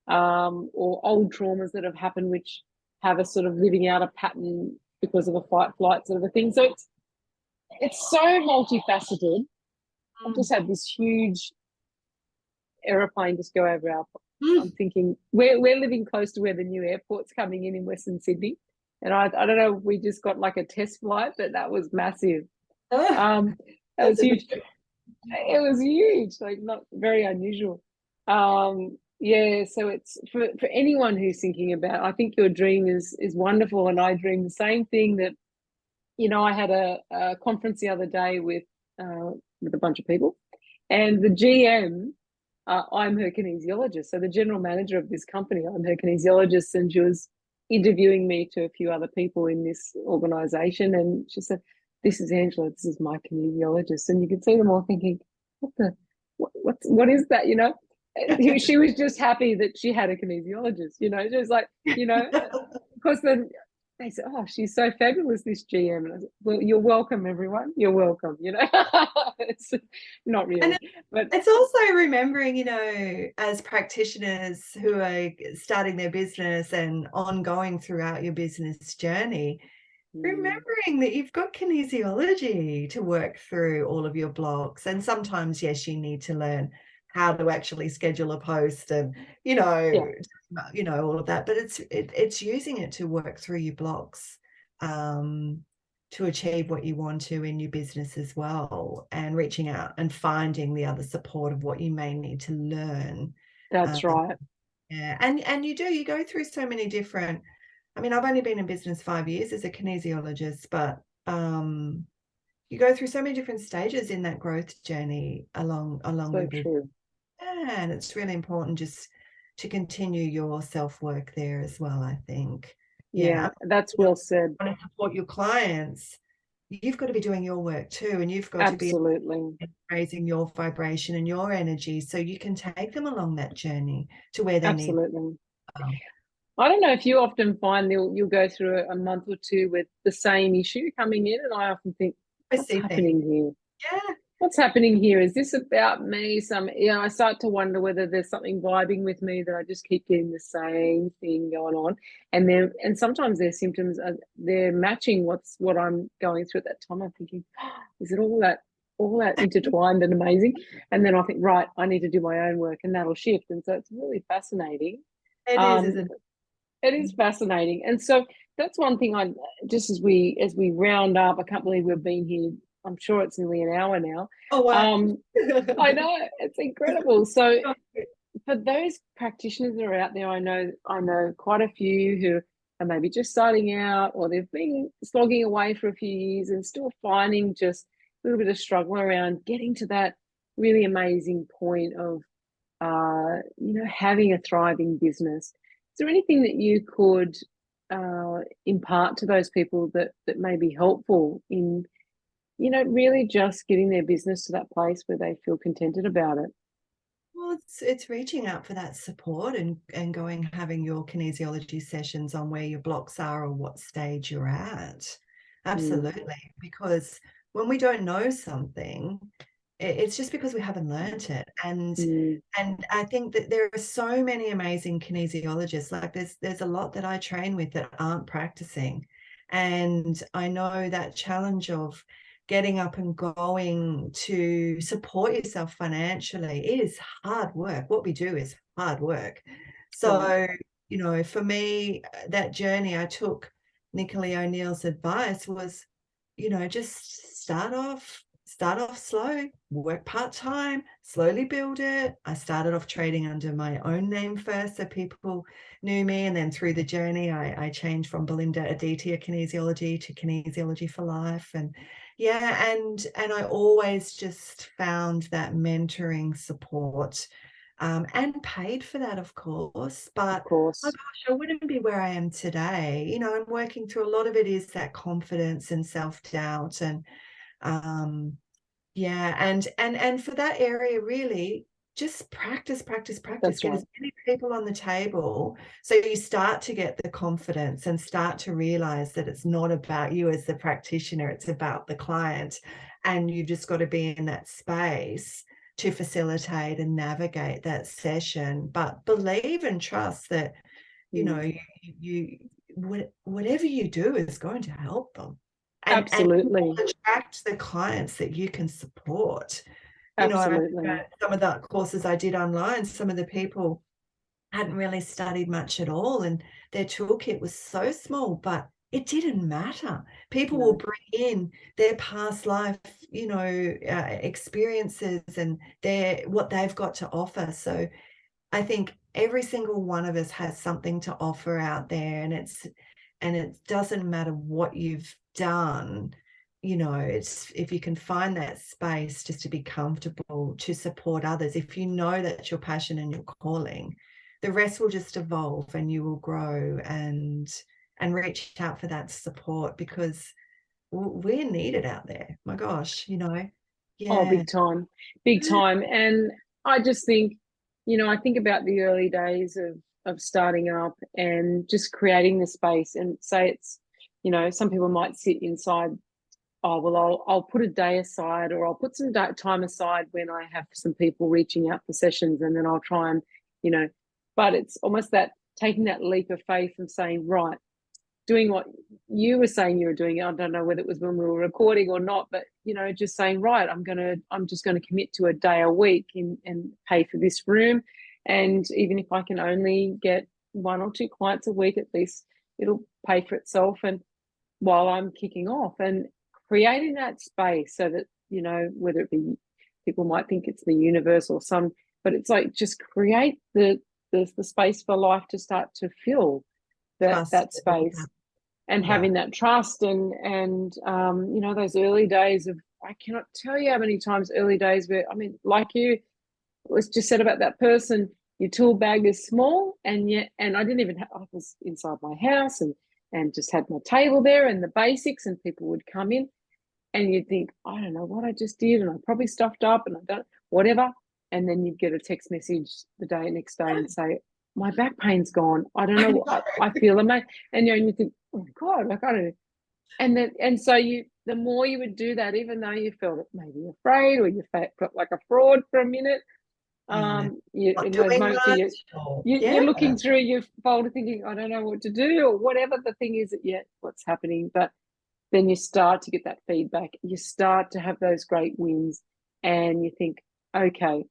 or old traumas that have happened which have us sort of living out a pattern because of a fight flight sort of a thing. So it's so multifaceted. I've just had this huge aeroplane just go over our. I'm thinking we're living close to where the new airport's coming in Western Sydney, and I don't know, we just got like a test flight, but that was massive. That was huge. It was huge, like not very unusual. Yeah, so it's for anyone who's thinking about. I think your dream is wonderful, and I dream the same thing. That I had a conference the other day with a bunch of people, and the GM, I'm her kinesiologist. So the general manager of this company, I'm her kinesiologist, and she was interviewing me to a few other people in this organization, and she said, "This is Angela. This is my kinesiologist." And you could see them all thinking, what is that? She was just happy that she had a kinesiologist. She was like, because then they said, "Oh, she's so fabulous, this GM." And I said, "Well, you're welcome, everyone. You're welcome." It's not really, but it's also remembering, as practitioners who are starting their business and ongoing throughout your business journey, remembering that you've got kinesiology to work through all of your blocks. And sometimes, yes, you need to learn how to actually schedule a post and, all of that, but it's using it to work through your blocks, to achieve what you want to in your business as well, and reaching out and finding the other support of what you may need to learn. That's right. Yeah, and you go through so many different. I mean, I've only been in business 5 years as a kinesiologist, but you go through so many different stages in that growth journey along so with true. it. And it's really important just to continue your self-work there as well, I think. Yeah, that's well said. Want to support your clients, you've got to be doing your work too, and you've got Absolutely. to be raising your vibration and your energy so you can take them along that journey to where they need. Absolutely. I don't know if you often find you'll go through a month or two with the same issue coming in, and I often think, what's happening here? Yeah. What's happening here? Is this about me? I start to wonder whether there's something vibing with me, that I just keep getting the same thing going on. And sometimes their symptoms they're matching what I'm going through at that time. I'm thinking, is it all that intertwined and amazing? And then I think, right, I need to do my own work, and that'll shift. And so it's really fascinating. It is, Um, isn't it it? is fascinating. And so that's one thing I just as we round up, I can't believe we've been here. I'm sure it's nearly an hour now. Oh, wow. Um, I know it's incredible. So for those practitioners that are out there, I know quite a few who are maybe just starting out, or they've been slogging away for a few years and still finding just a little bit of struggle around getting to that really amazing point of having a thriving business. Is there anything that you could impart to those people that may be helpful in, really just getting their business to that place where they feel contented about it? Well, it's reaching out for that support and going having your kinesiology sessions on where your blocks are or what stage you're at. Mm, Absolutely. Because when we don't know something, it's just because we haven't learned it. mm, And I think that there are so many amazing kinesiologists. Like there's a lot that I train with that aren't practicing. And I know that challenge of getting up and going to support yourself financially, it is hard work. What we do is hard work. right. So, for me, that journey I took, Nicola O'Neill's advice was, just start off slow, work part-time, slowly build it. I started off trading under my own name first, so people knew me. And then through the journey, I changed from Belinda Aditya Kinesiology to Kinesiology for Life. And yeah, and I always just found that mentoring support, and paid for that, of course. Of But oh course. gosh, I wouldn't be where I am today. I'm working through a lot of it is that confidence and self-doubt and um yeah, and for that area, really, just practice, practice, practice. That's Get right. as many people on the table so you start to get the confidence and start to realize that it's not about you as the practitioner, it's about the client. And you've just got to be in that space to facilitate and navigate that session. But believe and trust that, you know, Mm, you, whatever you do is going to help them. And you absolutely. will attract the clients that you can support. I Absolutely. some of the courses I did online, some of the people hadn't really studied much at all, and their toolkit was so small, but it didn't matter. People will No. bring in their past life, experiences and what they've got to offer. So I think every single one of us has something to offer out there, and it doesn't matter what you've done. It's if you can find that space just to be comfortable to support others. If you know that's your passion and your calling, the rest will just evolve and you will grow and reach out for that support because we're needed out there. My gosh, Oh, yeah. big time. Big time. And I just think, I think about the early days of starting up and just creating the space, and say it's, some people might sit inside. Oh, well, I'll put a day aside, or I'll put some time aside when I have some people reaching out for sessions, and then I'll try and, you know, but it's almost that taking that leap of faith and saying, right, doing what you were saying you were doing. I don't know whether it was when we were recording or not, but just saying, right, I'm just gonna commit to a day a week and pay for this room. And even if I can only get one or two clients a week, at least it'll pay for itself. And while I'm kicking off, and creating that space so that, whether it be, people might think it's the universe or some, but it's like just create the space for life to start to fill Trust. that space, and Yeah. having that trust. And those early days of, I cannot tell you how many times early days where, I mean, like you was just said about that person, your tool bag is small, and yet, and I didn't even have, I was inside my house and just had my table there and the basics, and people would come in and you'd think, I don't know what I just did, and I probably stuffed up and I don't, whatever. And then you'd get a text message the next day and say, my back pain's gone. I don't I know. know. I feel amazing. And and you think, oh my God, like I don't know. And so the more you would do that, even though you felt maybe afraid, or you felt like a fraud for a minute, Yeah. you, Not in those doing moments where much or you're yeah. looking through your folder thinking, I don't know what to do, or whatever the thing is that yet what's happening. But then you start to get that feedback. You start to have those great wins, and you think, okay,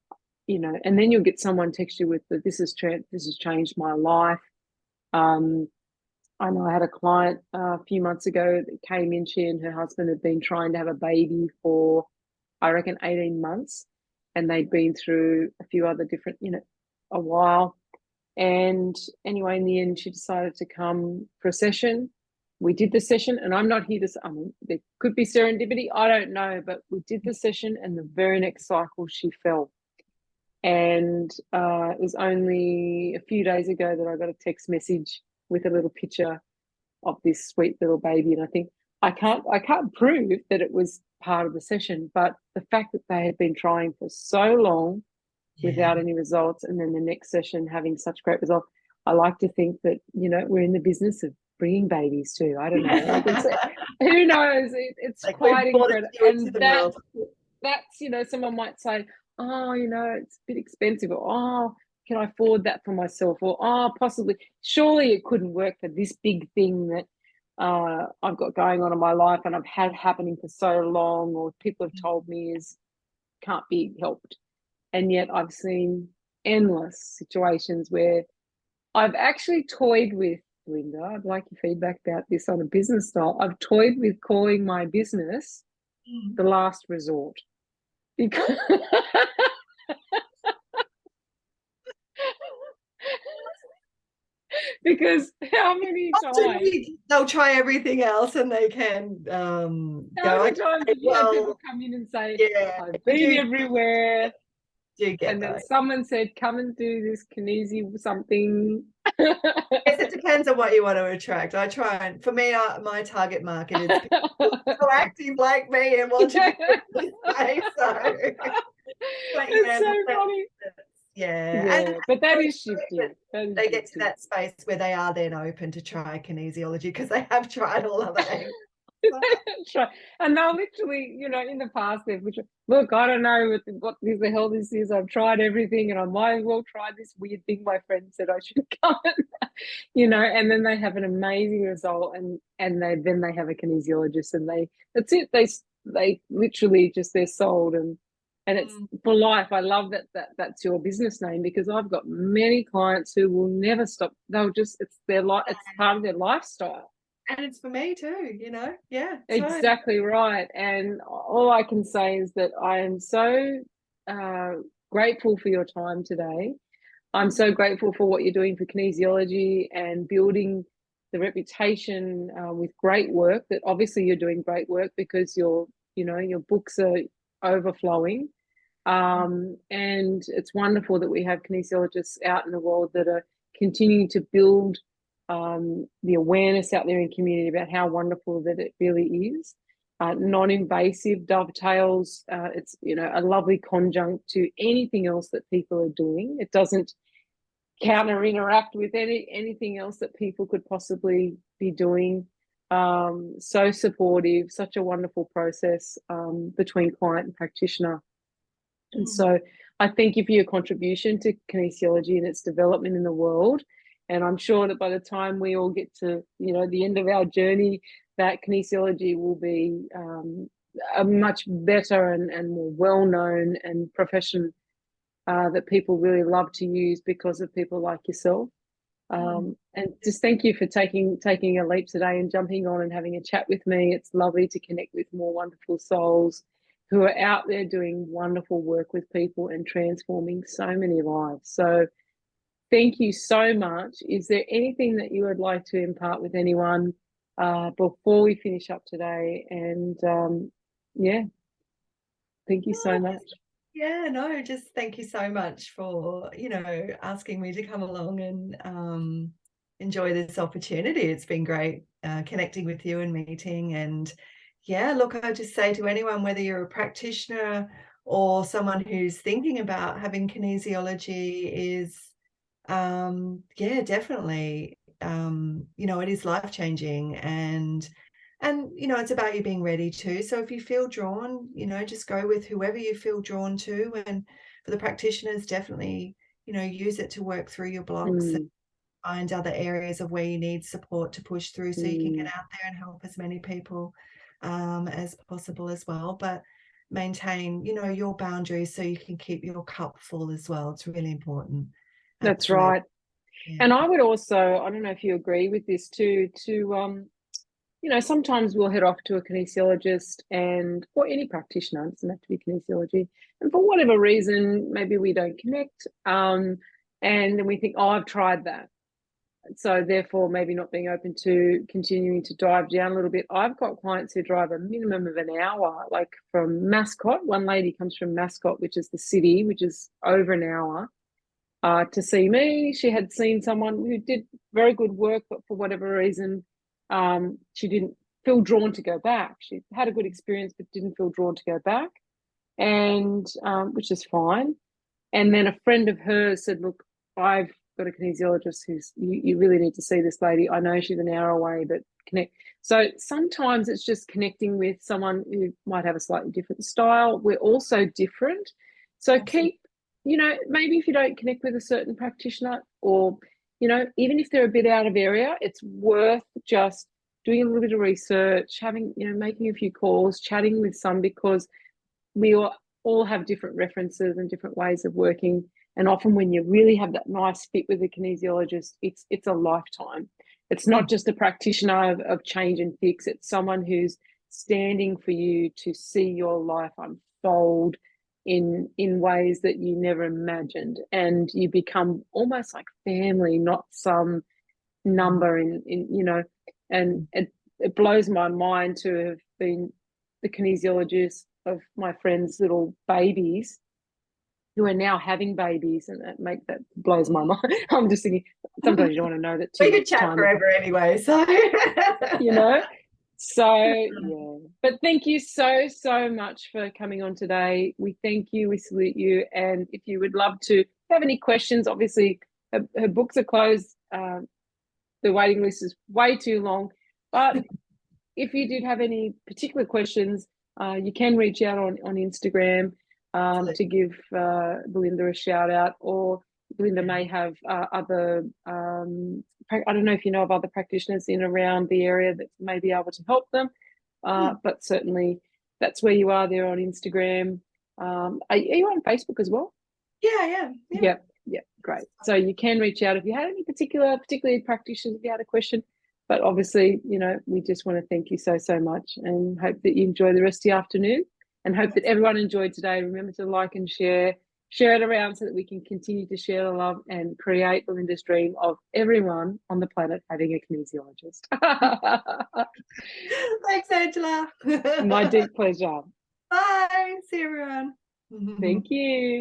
and then you'll get someone text you with this has changed my life. I know I had a client a few months ago that came in. She and her husband had been trying to have a baby for, I reckon, 18 months. And they'd been through a few other different, a while. And anyway, in the end, she decided to come for a session. We did the session, and I'm not here to, there could be serendipity. I don't know, but we did the session, and the very next cycle she fell. And it was only a few days ago that I got a text message with a little picture of this sweet little baby. And I think I can't prove that it was part of the session, but the fact that they had been trying for so long without any results, and then the next session having such great results. I like to think that, we're in the business of bringing babies too. I don't know. Like who knows? It's like quite incredible. And that's, someone might say, oh, it's a bit expensive, or oh, can I afford that for myself? Or oh, possibly, surely it couldn't work for this big thing that I've got going on in my life and I've had happening for so long, or people have told me can't be helped. And yet I've seen endless situations where I've actually toyed with, Belinda, I'd like your feedback about this on a business style. I've toyed with calling my business the last resort. Because because how many times they'll try everything else and they can how many times have you had people come in and say, I've been everywhere, and then someone said, come and do this kinesi something. Yes, it depends on what you want to attract. I try, and for me, my target market is proactive like me and want to be in this space. So it's so funny. Yeah, but that is shifting. They get to that space where they are then open to try kinesiology because they have tried all other angles. And they'll literally, in the past, look, I don't know what the hell this is. I've tried everything, and I might as well try this weird thing my friend said I should come. And then they have an amazing result, and then they have a kinesiologist, and that's it. They literally just, they're sold, and it's for life. I love that's your business name, because I've got many clients who will never stop. It's their life. It's part of their lifestyle. And it's for me too, Yeah. Exactly right. And all I can say is that I am so grateful for your time today. I'm so grateful for what you're doing for kinesiology and building the reputation with great work. That obviously you're doing great work, because your books are overflowing. And it's wonderful that we have kinesiologists out in the world that are continuing to build the awareness out there in community about how wonderful that it really is. Non-invasive dovetails. It's a lovely conjunct to anything else that people are doing. It doesn't counter interact with anything else that people could possibly be doing. So supportive, such a wonderful process between client and practitioner. And so I thank you for your contribution to kinesiology and its development in the world. And I'm sure that by the time we all get to, the end of our journey, that kinesiology will be a much better and more well-known and profession that people really love to use because of people like yourself. And just thank you for taking a leap today and jumping on and having a chat with me. It's lovely to connect with more wonderful souls who are out there doing wonderful work with people and transforming so many lives. So thank you so much. Is there anything that you would like to impart with anyone before we finish up today? And thank you so much. Yeah, no, just thank you so much for, asking me to come along and enjoy this opportunity. It's been great connecting with you and meeting. And yeah, look, I just say to anyone, whether you're a practitioner or someone who's thinking about having kinesiology, is definitely it is life-changing, and it's about you being ready too. So if you feel drawn, just go with whoever you feel drawn to. And for the practitioners, definitely use it to work through your blocks and find other areas of where you need support to push through, so you can get out there and help as many people as possible as well. But maintain, you know, your boundaries so you can keep your cup full as well. It's really important. That's Absolutely. right. Yeah. And I would also, I don't know if you agree with this too, you know, sometimes we'll head off to a kinesiologist and, or any practitioner, it doesn't have to be kinesiology, and for whatever reason, maybe we don't connect. And then we think, oh, I've tried that. So therefore, maybe not being open to continuing to dive down a little bit. I've got clients who drive a minimum of an hour, like from Mascot. One lady comes from Mascot, which is the city, which is over an hour, to see me. She had seen someone who did very good work, but for whatever reason, she didn't feel drawn to go back. She had a good experience, but didn't feel drawn to go back, and which is fine. And then a friend of hers said, look, I've got a kinesiologist who's, you really need to see this lady. I know she's an hour away, but connect. So sometimes it's just connecting with someone who might have a slightly different style. We're also different. So keep, you know, maybe if you don't connect with a certain practitioner, or, you know, even if they're a bit out of area, it's worth just doing a little bit of research, having, you know, making a few calls, chatting with some, because we all have different references and different ways of working. And often when you really have that nice fit with a kinesiologist, it's a lifetime. It's not just a practitioner of change and fix. It's someone who's standing for you to see your life unfold in ways that you never imagined. And you become almost like family, not some number in you know, and it blows my mind to have been the kinesiologist of my friends' little babies who are now having babies, and that blows my mind. I'm just thinking, sometimes you don't want to know that too We could much chat time, forever anyway, so you know. So yeah, but thank you so much for coming on today. We thank you, we salute you, and if you would love to have any questions, obviously her books are closed. The waiting list is way too long, but if you did have any particular questions, you can reach out on Instagram to give Belinda a shout out, or Belinda may have other, I don't know if you know of other practitioners in around the area that may be able to help them, but certainly that's where you are there on Instagram. Are you on Facebook as well? yeah. Yeah, great. So you can reach out if you had any particularly practitioners, if you had a question. But obviously, you know, we just want to thank you so much, and hope that you enjoy the rest of the afternoon, and hope that everyone enjoyed today. Remember to like and share it around so that we can continue to share the love and create Belinda's dream of everyone on the planet having a kinesiologist. Thanks, Angela. My deep pleasure. Bye. See you, everyone. Thank you.